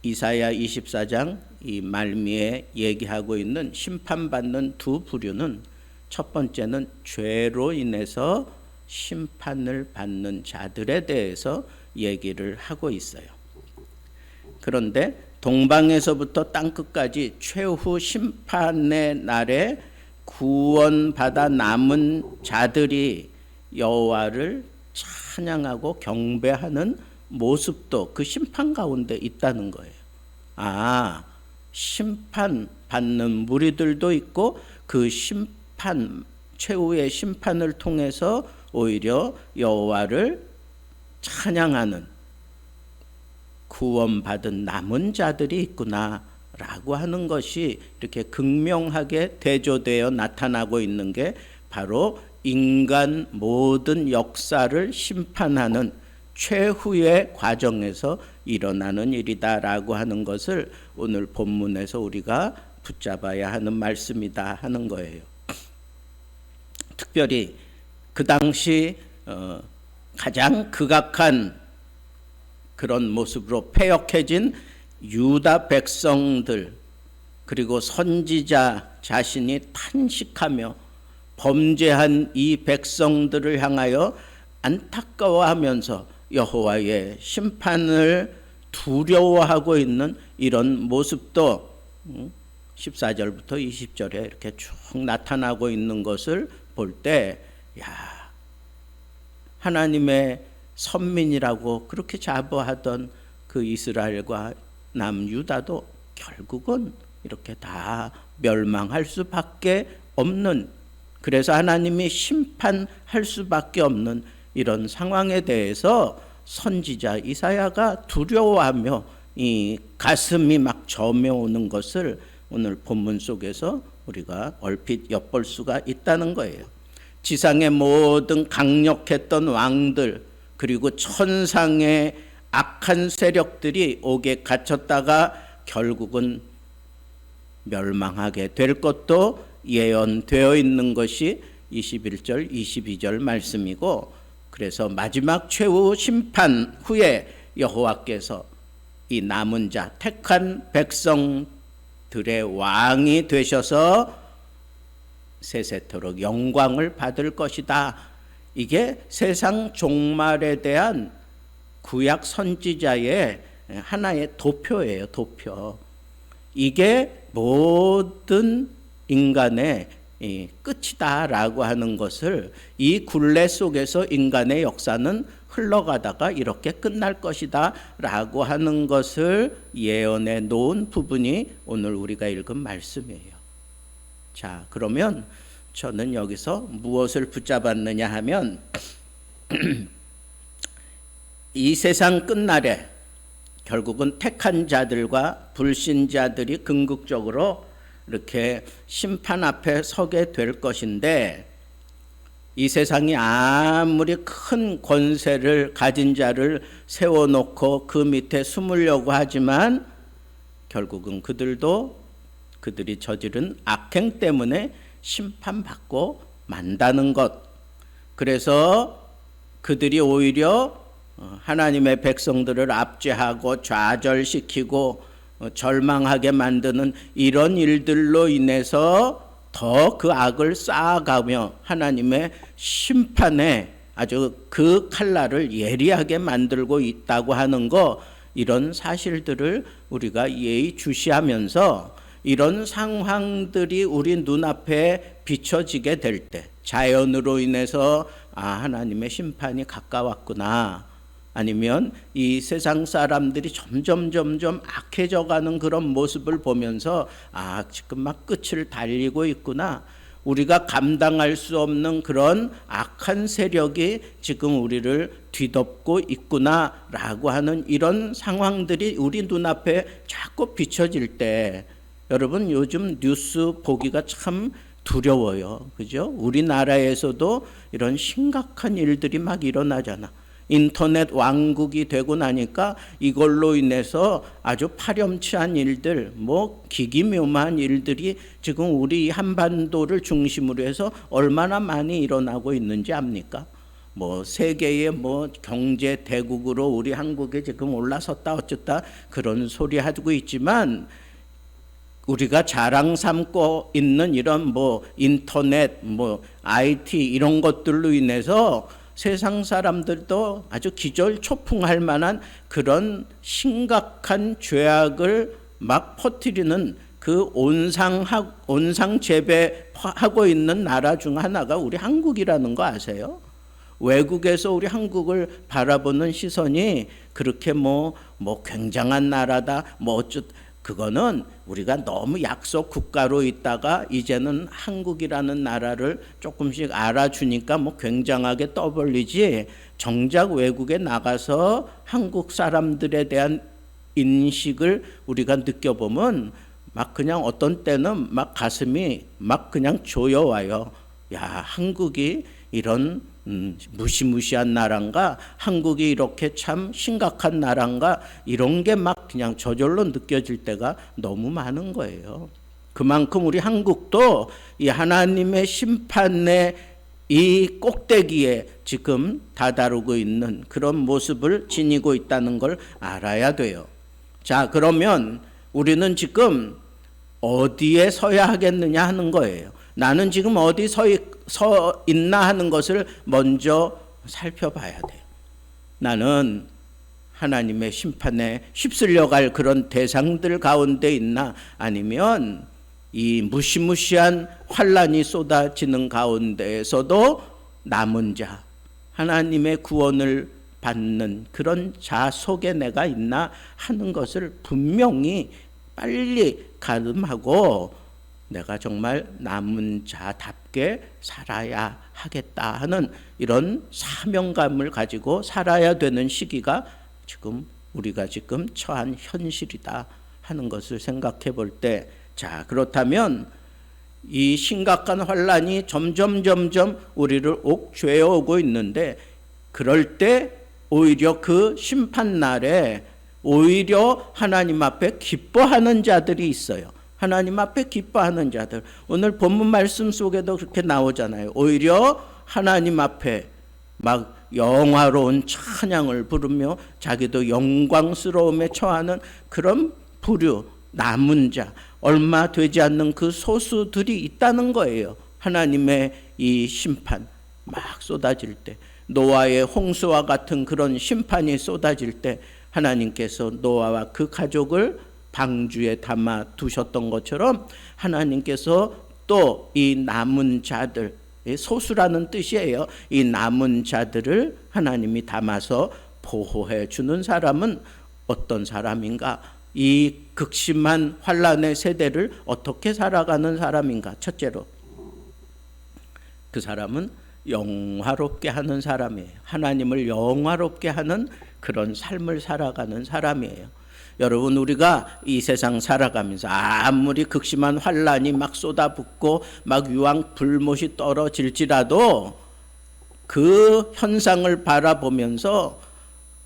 이사야 24장 이 말미에 얘기하고 있는 심판받는 두 부류는 첫 번째는 죄로 인해서 심판을 받는 자들에 대해서 얘기를 하고 있어요. 그런데 동방에서부터 땅끝까지 최후 심판의 날에 구원받아 남은 자들이 여호와를 찬양하고 경배하는 모습도 그 심판 가운데 있다는 거예요. 심판 받는 무리들도 있고 그 심판, 최후의 심판을 통해서 오히려 여호와를 찬양하는 구원받은 남은 자들이 있구나라고 하는 것이 이렇게 극명하게 대조되어 나타나고 있는 게 바로 인간 모든 역사를 심판하는 최후의 과정에서 일어나는 일이다라고 하는 것을 오늘 본문에서 우리가 붙잡아야 하는 말씀이다 하는 거예요. 특별히 그 당시 가장 극악한 그런 모습으로 패역해진 유다 백성들, 그리고 선지자 자신이 탄식하며 범죄한 이 백성들을 향하여 안타까워하면서 여호와의 심판을 두려워하고 있는 이런 모습도 14절부터 20절에 이렇게 쭉 나타나고 있는 것을 볼 때, 하나님의 선민이라고 그렇게 자부하던 그 이스라엘과 남유다도 결국은 이렇게 다 멸망할 수밖에 없는, 그래서 하나님이 심판할 수밖에 없는 이런 상황에 대해서 선지자 이사야가 두려워하며 이 가슴이 막 저며오는 것을 오늘 본문 속에서 우리가 얼핏 엿볼 수가 있다는 거예요. 지상의 모든 강력했던 왕들, 그리고 천상의 악한 세력들이 옥에 갇혔다가 결국은 멸망하게 될 것도 예언되어 있는 것이 21절, 22절 말씀이고, 그래서 마지막 최후 심판 후에 여호와께서 이 남은 자, 택한 백성들의 왕이 되셔서 세세토록 영광을 받을 것이다. 이게 세상 종말에 대한 구약 선지자의 하나의 도표예요. 도표. 이게 모든 인간의 끝이다라고 하는 것을, 이 굴레 속에서 인간의 역사는 흘러가다가 이렇게 끝날 것이다 라고 하는 것을 예언해 놓은 부분이 오늘 우리가 읽은 말씀이에요. 자, 그러면 저는 여기서 무엇을 붙잡았느냐 하면 이 세상 끝날에 결국은 택한 자들과 불신자들이 궁극적으로 이렇게 심판 앞에 서게 될 것인데, 이 세상이 아무리 큰 권세를 가진 자를 세워놓고 그 밑에 숨으려고 하지만 결국은 그들이 저지른 악행 때문에 심판받고 만다는 것. 그래서 그들이 오히려 하나님의 백성들을 압제하고 좌절시키고 절망하게 만드는 이런 일들로 인해서 더 그 악을 쌓아가며 하나님의 심판에 아주 그 칼날을 예리하게 만들고 있다고 하는 거, 이런 사실들을 우리가 예의주시하면서 이런 상황들이 우리 눈앞에 비춰지게 될 때, 자연으로 인해서 하나님의 심판이 가까웠구나, 아니면 이 세상 사람들이 점점 악해져가는 그런 모습을 보면서 지금 막 끝을 달리고 있구나, 우리가 감당할 수 없는 그런 악한 세력이 지금 우리를 뒤덮고 있구나라고 하는 이런 상황들이 우리 눈앞에 자꾸 비춰질 때, 여러분 요즘 뉴스 보기가 참 두려워요. 그죠? 우리나라에서도 이런 심각한 일들이 막 일어나잖아. 인터넷 왕국이 되고 나니까 이걸로 인해서 아주 파렴치한 일들, 기기묘한 일들이 지금 우리 한반도를 중심으로 해서 얼마나 많이 일어나고 있는지 압니까? 뭐 세계의 뭐 경제 대국으로 우리 한국이 지금 올라섰다 어쨌다 그런 소리 하고 있지만, 우리가 자랑 삼고 있는 이런 뭐 인터넷, 뭐 IT 이런 것들로 인해서 세상 사람들도 아주 기절초풍할 만한 그런 심각한 죄악을 막 퍼뜨리는 그 온상 재배하고 있는 나라 중 하나가 우리 한국이라는 거 아세요? 외국에서 우리 한국을 바라보는 시선이 그렇게 뭐 굉장한 나라다 뭐 그거는 우리가 너무 약속 국가로 있다가 이제는 한국이라는 나라를 조금씩 알아주니까 뭐 굉장하게 떠벌리지, 정작 외국에 나가서 한국 사람들에 대한 인식을 우리가 느껴보면 막 그냥 어떤 때는 막 가슴이 막 그냥 조여와요. 야, 한국이 이런 무시무시한 나라인가, 한국이 이렇게 참 심각한 나라인가, 이런 게 막 그냥 저절로 느껴질 때가 너무 많은 거예요. 그만큼 우리 한국도 이 하나님의 심판의 이 꼭대기에 지금 다다르고 있는 그런 모습을 지니고 있다는 걸 알아야 돼요. 자, 그러면 우리는 지금 어디에 서야 하겠느냐 하는 거예요. 나는 지금 어디 서 있나 하는 것을 먼저 살펴봐야 돼요. 나는 하나님의 심판에 휩쓸려 갈 그런 대상들 가운데 있나, 아니면 이 무시무시한 환란이 쏟아지는 가운데에서도 남은 자, 하나님의 구원을 받는 그런 자 속에 내가 있나 하는 것을 분명히 빨리 가늠하고 내가 정말 남은 자답게 살아야 하겠다 하는 이런 사명감을 가지고 살아야 되는 시기가 지금 우리가 지금 처한 현실이다 하는 것을 생각해 볼 때, 자, 그렇다면 이 심각한 환란이 점점 우리를 옥죄어 오고 있는데, 그럴 때 오히려 그 심판날에 오히려 하나님 앞에 기뻐하는 자들이 있어요. 하나님 앞에 기뻐하는 자들, 오늘 본문 말씀 속에도 그렇게 나오잖아요. 오히려 하나님 앞에 막 영화로운 찬양을 부르며 자기도 영광스러움에 처하는 그런 부류, 남은 자, 얼마 되지 않는 그 소수들이 있다는 거예요. 하나님의 이 심판 막 쏟아질 때, 노아의 홍수와 같은 그런 심판이 쏟아질 때 하나님께서 노아와 그 가족을 방주에 담아 두셨던 것처럼 하나님께서 또 이 남은 자들, 소수라는 뜻이에요. 이 남은 자들을 하나님이 담아서 보호해 주는 사람은 어떤 사람인가? 이 극심한 환란의 세대를 어떻게 살아가는 사람인가? 첫째로, 그 사람은 영화롭게 하는 사람이에요. 하나님을 영화롭게 하는 그런 삶을 살아가는 사람이에요. 여러분, 우리가 이 세상 살아가면서 아무리 극심한 환란이 막 쏟아붓고 막 유황 불못이 떨어질지라도 그 현상을 바라보면서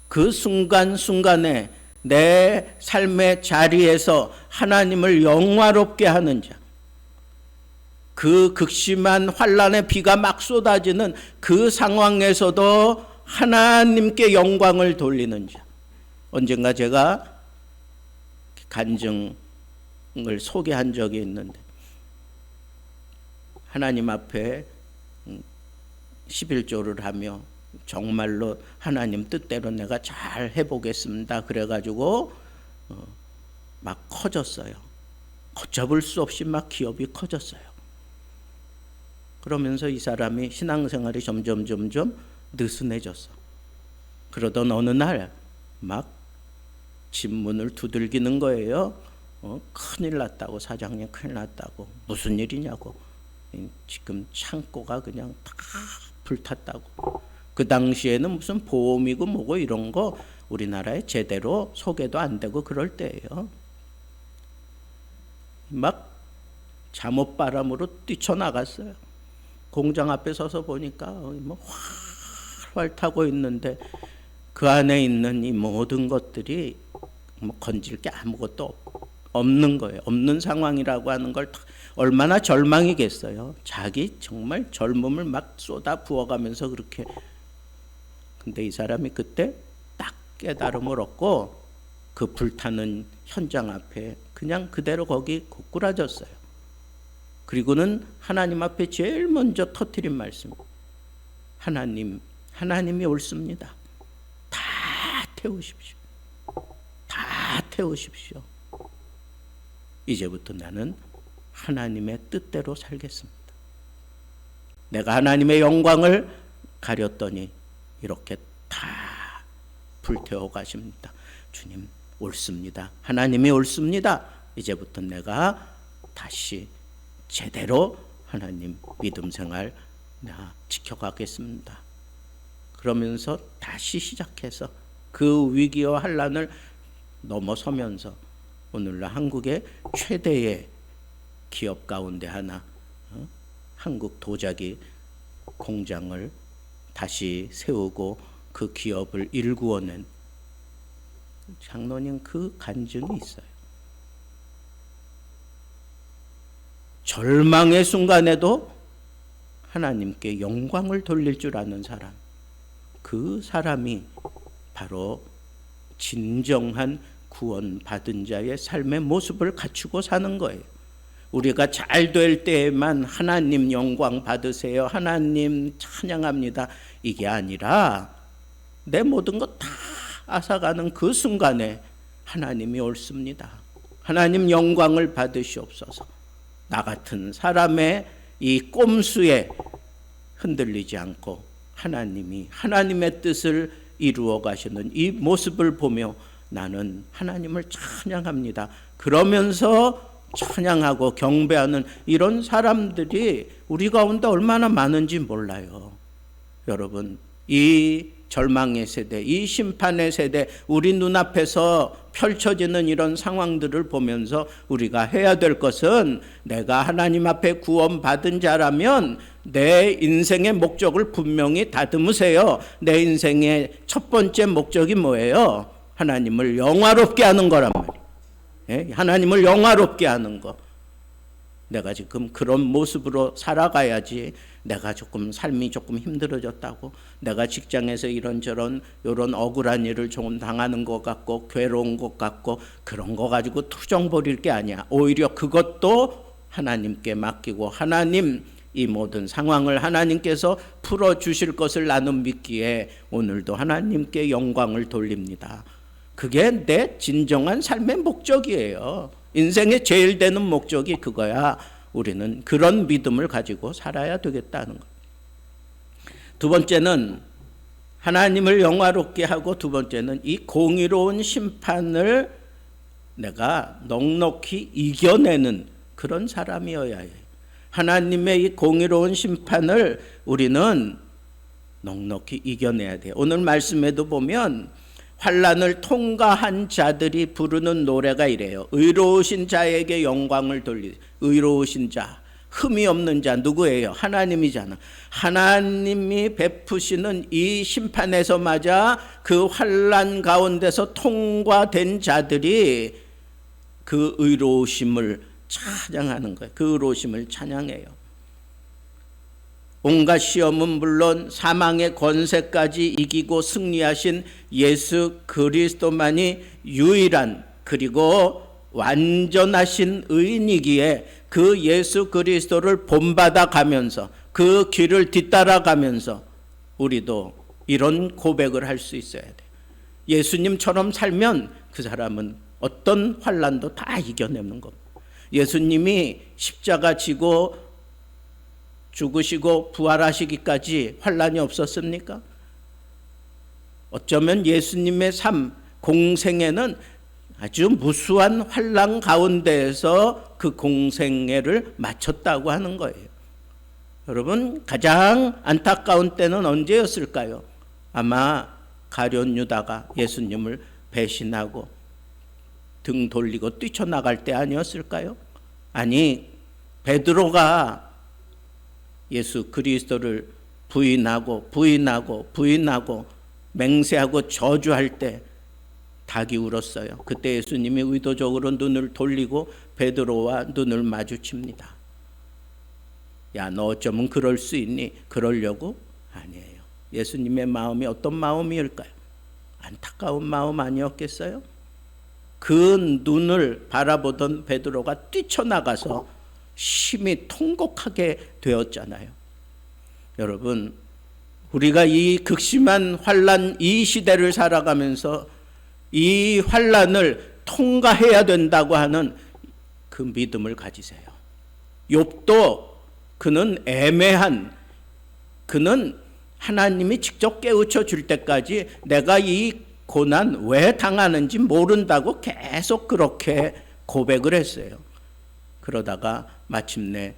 그 순간순간에 내 삶의 자리에서 하나님을 영화롭게 하는 자, 그 극심한 환란의 비가 막 쏟아지는 그 상황에서도 하나님께 영광을 돌리는 자. 언젠가 제가 간증을 소개한 적이 있는데, 하나님 앞에 11조를 하며 정말로 하나님 뜻대로 내가 잘 해보겠습니다. 그래가지고 막 커졌어요. 걷잡을 수 없이 막 기업이 커졌어요. 그러면서 이 사람이 신앙생활이 점점 느슨해졌어. 그러던 어느 날 막 집문을 두들기는 거예요. 큰일 났다고, 사장님 큰일 났다고. 무슨 일이냐고. 지금 창고가 그냥 다 불탔다고. 그 당시에는 무슨 보험이고 뭐고 이런 거 우리나라에 제대로 소개도 안 되고 그럴 때예요. 막 잠옷바람으로 뛰쳐나갔어요. 공장 앞에 서서 보니까 뭐 활활 타고 있는데 그 안에 있는 이 모든 것들이 뭐 건질 게 아무것도 없는 거예요. 없는 상황이라고 하는 걸 얼마나 절망이겠어요. 자기 정말 젊음을 막 쏟아 부어가면서 그렇게 근데 이 사람이 그때 딱 깨달음을 얻고 그 불타는 현장 앞에 그냥 그대로 거기 고꾸라졌어요. 그리고는 하나님 앞에 제일 먼저 터뜨린 말씀, 하나님이 옳습니다. 다 태우십시오. 다 태우십시오. 이제부터 나는 하나님의 뜻대로 살겠습니다. 내가 하나님의 영광을 가렸더니 이렇게 다 불태워 가십니다. 주님 옳습니다. 하나님이 옳습니다. 이제부터 내가 다시 제대로 하나님 믿음 생활 내가 지켜가겠습니다. 그러면서 다시 시작해서 그 위기와 환난을 넘어서면서 오늘날 한국의 최대의 기업 가운데 하나, 한국 도자기 공장을 다시 세우고 그 기업을 일구어낸 장로님 그 간증이 있어요. 절망의 순간에도 하나님께 영광을 돌릴 줄 아는 사람, 그 사람이 바로 진정한 구원받은 자의 삶의 모습을 갖추고 사는 거예요. 우리가 잘 될 때에만 하나님 영광 받으세요, 하나님 찬양합니다, 이게 아니라 내 모든 것 다 앗아가는 그 순간에 하나님이 옳습니다. 하나님 영광을 받으시옵소서. 나 같은 사람의 이 꼼수에 흔들리지 않고 하나님이 하나님의 뜻을 이루어 가시는 이 모습을 보며 나는 하나님을 찬양합니다. 그러면서 찬양하고 경배하는 이런 사람들이 우리 가운데 얼마나 많은지 몰라요. 여러분, 이 절망의 세대, 이 심판의 세대, 우리 눈앞에서 펼쳐지는 이런 상황들을 보면서 우리가 해야 될 것은, 내가 하나님 앞에 구원받은 자라면 내 인생의 목적을 분명히 다듬으세요. 내 인생의 첫 번째 목적이 뭐예요? 하나님을 영화롭게 하는 거란 말이에요. 하나님을 영화롭게 하는 거. 내가 지금 그런 모습으로 살아가야지. 내가 삶이 조금 힘들어졌다고, 내가 직장에서 이런저런 이런 억울한 일을 조금 당하는 것 같고 괴로운 것 같고 그런 거 가지고 투정 부릴 게 아니야. 오히려 그것도 하나님께 맡기고, 하나님 이 모든 상황을 하나님께서 풀어주실 것을 나는 믿기에 오늘도 하나님께 영광을 돌립니다. 그게 내 진정한 삶의 목적이에요. 인생의 제일 되는 목적이 그거야. 우리는 그런 믿음을 가지고 살아야 되겠다는 것. 두 번째는 하나님을 영화롭게 하고, 두 번째는 이 공의로운 심판을 내가 넉넉히 이겨내는 그런 사람이어야 해요. 하나님의 이 공의로운 심판을 우리는 넉넉히 이겨내야 돼요. 오늘 말씀에도 보면 환난을 통과한 자들이 부르는 노래가 이래요. 의로우신 자에게 영광을 돌리세요. 의로우신 자, 흠이 없는 자 누구예요? 하나님이잖아. 하나님이 베푸시는 이 심판에서 맞아 그 환난 가운데서 통과된 자들이 그 의로우심을 찬양하는 거예요. 그 의로우심을 찬양해요. 온갖 시험은 물론 사망의 권세까지 이기고 승리하신 예수 그리스도만이 유일한 그리고 완전하신 의인이기에 그 예수 그리스도를 본받아 가면서 그 길을 뒤따라가면서 우리도 이런 고백을 할 수 있어야 돼요. 예수님처럼 살면 그 사람은 어떤 환난도 다 이겨내는 겁니다. 예수님이 십자가 지고 죽으시고 부활하시기까지 환난이 없었습니까? 어쩌면 예수님의 삶, 공생애는 아주 무수한 환난 가운데에서 그 공생애를 마쳤다고 하는 거예요. 여러분, 가장 안타까운 때는 언제였을까요? 아마 가룟 유다가 예수님을 배신하고 등 돌리고 뛰쳐나갈 때 아니었을까요? 아니, 베드로가 예수 그리스도를 부인하고 맹세하고 저주할 때 닭이 울었어요. 그때 예수님이 의도적으로 눈을 돌리고 베드로와 눈을 마주칩니다. 야, 너 어쩌면 그럴 수 있니? 그러려고? 아니에요. 예수님의 마음이 어떤 마음이었을까요? 안타까운 마음 아니었겠어요? 그 눈을 바라보던 베드로가 뛰쳐나가서 심히 통곡하게 되었잖아요. 여러분, 우리가 이 극심한 환난 이 시대를 살아가면서 이 환난을 통과해야 된다고 하는 그 믿음을 가지세요. 욥도 그는 애매한, 그는 하나님이 직접 깨우쳐 줄 때까지 내가 이 고난 왜 당하는지 모른다고 계속 그렇게 고백을 했어요. 그러다가 마침내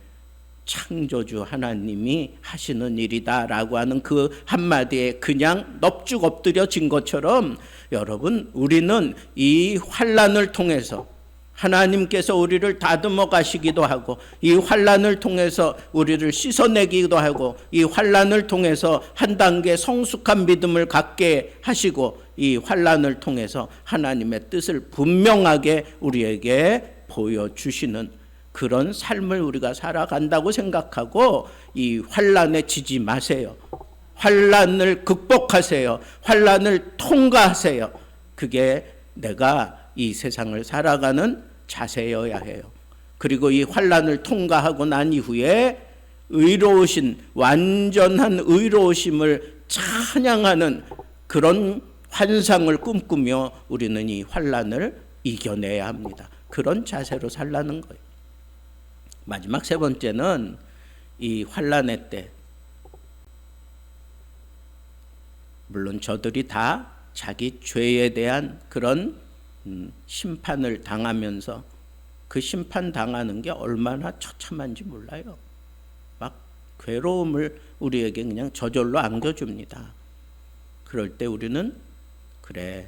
창조주 하나님이 하시는 일이다라고 하는 그 한마디에 그냥 넙죽 엎드려진 것처럼, 여러분, 우리는 이 환난을 통해서 하나님께서 우리를 다듬어 가시기도 하고, 이 환난을 통해서 우리를 씻어내기도 하고, 이 환난을 통해서 한 단계 성숙한 믿음을 갖게 하시고, 이 환난을 통해서 하나님의 뜻을 분명하게 우리에게 보여주시는 그런 삶을 우리가 살아간다고 생각하고 이 환난에 지지 마세요. 환난을 극복하세요. 환난을 통과하세요. 그게 내가 이 세상을 살아가는 자세여야 해요. 그리고 이 환난을 통과하고 난 이후에 의로우신, 완전한 의로우심을 찬양하는 그런 환상을 꿈꾸며 우리는 이 환난을 이겨내야 합니다. 그런 자세로 살라는 거예요. 마지막 세 번째는 이 환난의 때, 물론 저들이 다 자기 죄에 대한 그런 심판을 당하면서 그 심판 당하는 게 얼마나 처참한지 몰라요. 막 괴로움을 우리에게 그냥 저절로 안겨줍니다. 그럴 때 우리는 그래,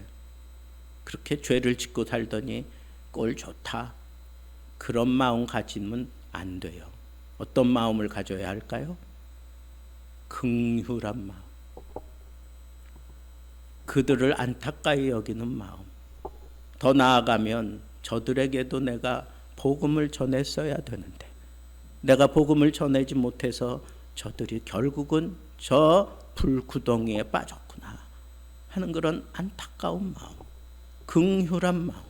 그렇게 죄를 짓고 살더니 꼴 좋다, 그런 마음 가지면 안 돼요. 어떤 마음을 가져야 할까요? 긍휼한 마음, 그들을 안타까이 여기는 마음. 더 나아가면 저들에게도 내가 복음을 전했어야 되는데 내가 복음을 전하지 못해서 저들이 결국은 저 불구덩이에 빠졌구나 하는 그런 안타까운 마음, 긍휼한 마음.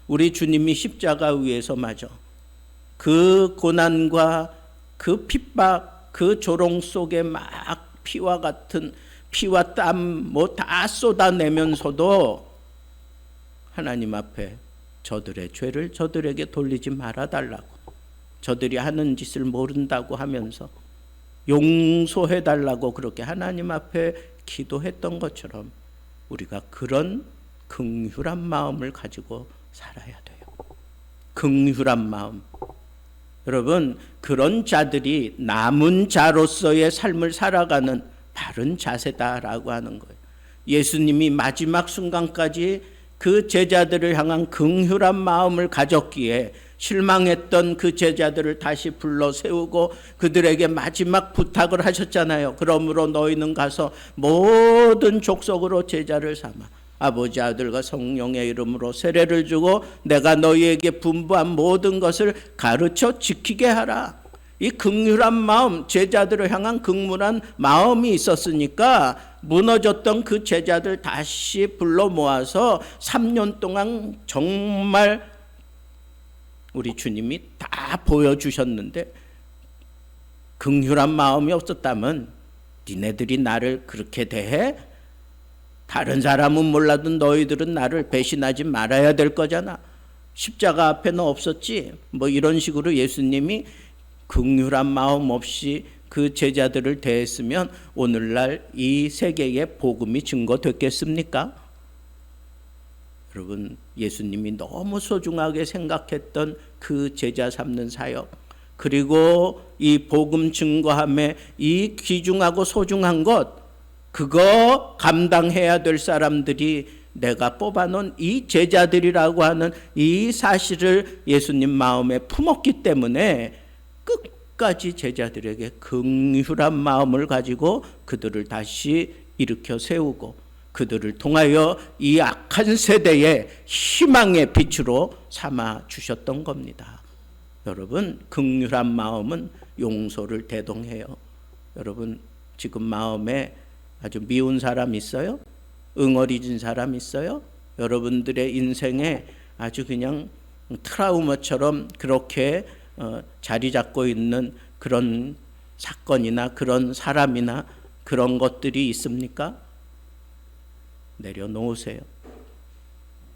우리 주님이 십자가 위에서 마저 그 고난과 그 핍박, 그 조롱 속에 막 피와 같은, 피와 땀 뭐 다 쏟아내면서도 하나님 앞에 저들의 죄를 저들에게 돌리지 말아달라고, 저들이 하는 짓을 모른다고 하면서 용서해달라고 그렇게 하나님 앞에 기도했던 것처럼 우리가 그런 긍휼한 마음을 가지고 살아야 돼요. 긍휼한 마음. 여러분, 그런 자들이 남은 자로서의 삶을 살아가는 바른 자세다라고 하는 거예요. 예수님이 마지막 순간까지 그 제자들을 향한 긍휼한 마음을 가졌기에 실망했던 그 제자들을 다시 불러 세우고 그들에게 마지막 부탁을 하셨잖아요. 그러므로 너희는 가서 모든 족속으로 제자를 삼아 아버지, 아들과 성령의 이름으로 세례를 주고 내가 너희에게 분부한 모든 것을 가르쳐 지키게 하라. 이 긍휼한 마음, 제자들을 향한 긍휼한 마음이 있었으니까 무너졌던 그 제자들 다시 불러 모아서 3년 동안 정말 우리 주님이 다 보여주셨는데, 긍휼한 마음이 없었다면 니네들이 나를 그렇게 대해? 다른 사람은 몰라도 너희들은 나를 배신하지 말아야 될 거잖아. 십자가 앞에는 없었지. 뭐 이런 식으로 예수님이 긍휼한 마음 없이 그 제자들을 대했으면 오늘날 이 세계에 복음이 증거됐겠습니까? 여러분, 예수님이 너무 소중하게 생각했던 그 제자 삼는 사역, 그리고 이 복음 증거함에 이 귀중하고 소중한 것, 그거 감당해야 될 사람들이 내가 뽑아놓은 이 제자들이라고 하는 이 사실을 예수님 마음에 품었기 때문에 끝까지 제자들에게 긍휼한 마음을 가지고 그들을 다시 일으켜 세우고 그들을 통하여 이 악한 세대의 희망의 빛으로 삼아 주셨던 겁니다. 여러분, 긍휼한 마음은 용서를 대동해요. 여러분, 지금 마음에 아주 미운 사람 있어요? 응어리진 사람 있어요? 여러분들의 인생에 아주 그냥 트라우마처럼 그렇게 자리 잡고 있는 그런 사건이나 그런 사람이나 그런 것들이 있습니까? 내려놓으세요.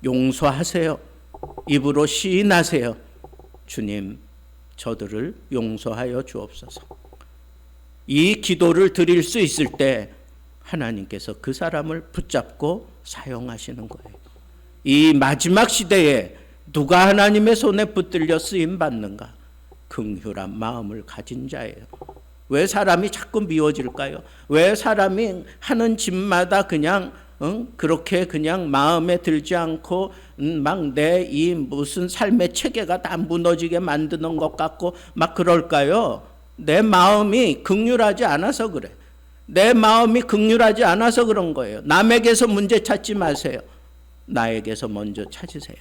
용서하세요. 입으로 시인하세요. 주님, 저들을 용서하여 주옵소서. 이 기도를 드릴 수 있을 때 하나님께서 그 사람을 붙잡고 사용하시는 거예요. 이 마지막 시대에 누가 하나님의 손에 붙들려 쓰임 받는가? 긍휼한 마음을 가진 자예요. 왜 사람이 자꾸 미워질까요? 왜 사람이 하는 짓마다 그냥 그렇게 그냥 마음에 들지 않고 막 내 이 무슨 삶의 체계가 다 무너지게 만드는 것 같고 막 그럴까요? 내 마음이 긍휼하지 않아서 그래. 내 마음이 긍휼하지 않아서 그런 거예요. 남에게서 문제 찾지 마세요. 나에게서 먼저 찾으세요.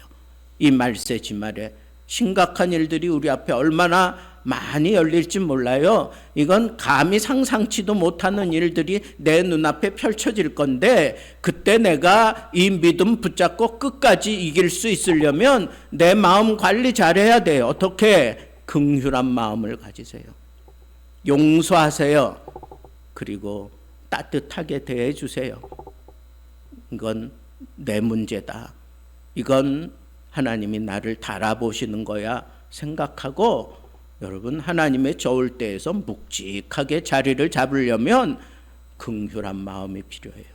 이 말세지말에 심각한 일들이 우리 앞에 얼마나 많이 열릴지 몰라요. 이건 감히 상상치도 못하는 일들이 내 눈앞에 펼쳐질 건데 그때 내가 이 믿음 붙잡고 끝까지 이길 수 있으려면 내 마음 관리 잘해야 돼요. 어떻게? 긍휼한 마음을 가지세요. 용서하세요. 그리고 따뜻하게 대해주세요. 이건 내 문제다. 이건 하나님이 나를 달아보시는 거야 생각하고 여러분 하나님의 저울대에서 묵직하게 자리를 잡으려면 긍휼한 마음이 필요해요.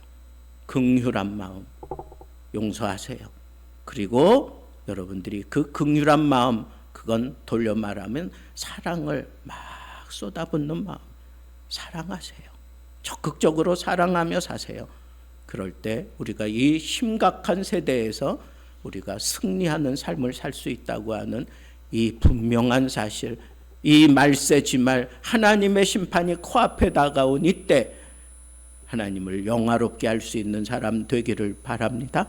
긍휼한 마음. 용서하세요. 그리고 여러분들이 그 긍휼한 마음, 그건 돌려 말하면 사랑을 막 쏟아붓는 마음. 사랑하세요. 적극적으로 사랑하며 사세요. 그럴 때 우리가 이 심각한 세대에서 우리가 승리하는 삶을 살 수 있다고 하는 이 분명한 사실, 이 말세지말 하나님의 심판이 코앞에 다가온 이때 하나님을 영화롭게 할 수 있는 사람 되기를 바랍니다.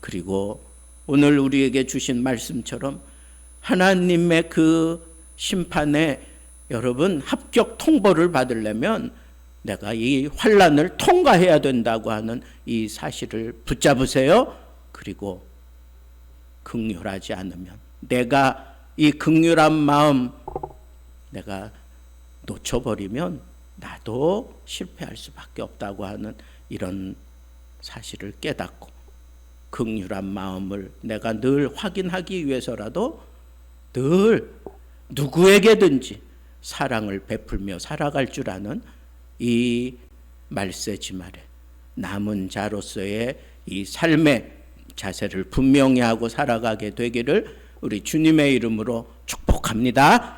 그리고 오늘 우리에게 주신 말씀처럼 하나님의 그 심판에 여러분 합격 통보를 받으려면 내가 이 환난을 통과해야 된다고 하는 이 사실을 붙잡으세요. 그리고 긍휼하지 않으면 내가 이 긍휼한 마음 내가 놓쳐버리면 나도 실패할 수밖에 없다고 하는 이런 사실을 깨닫고 긍휼한 마음을 내가 늘 확인하기 위해서라도 늘 누구에게든지 사랑을 베풀며 살아갈 줄 아는 이 말세지말에 남은 자로서의 이 삶의 자세를 분명히 하고 살아가게 되기를 우리 주님의 이름으로 축복합니다.